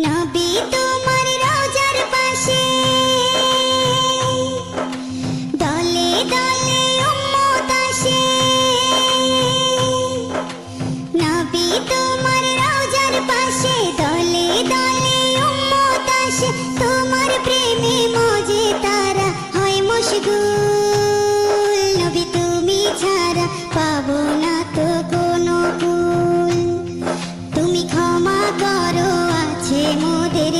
নবী তোমার রওজার পাশে দলে দলে উম্মত আসে। নবী তোমার রওজার পাশে দলে দলে উম্মত আসে। তোমার প্রেমে মজে তারা হয় মশগুল। নবী তুমি ছাড়া পাবো না তো কোনো কুল। তুমি ক্ষমা করো আছে মোদের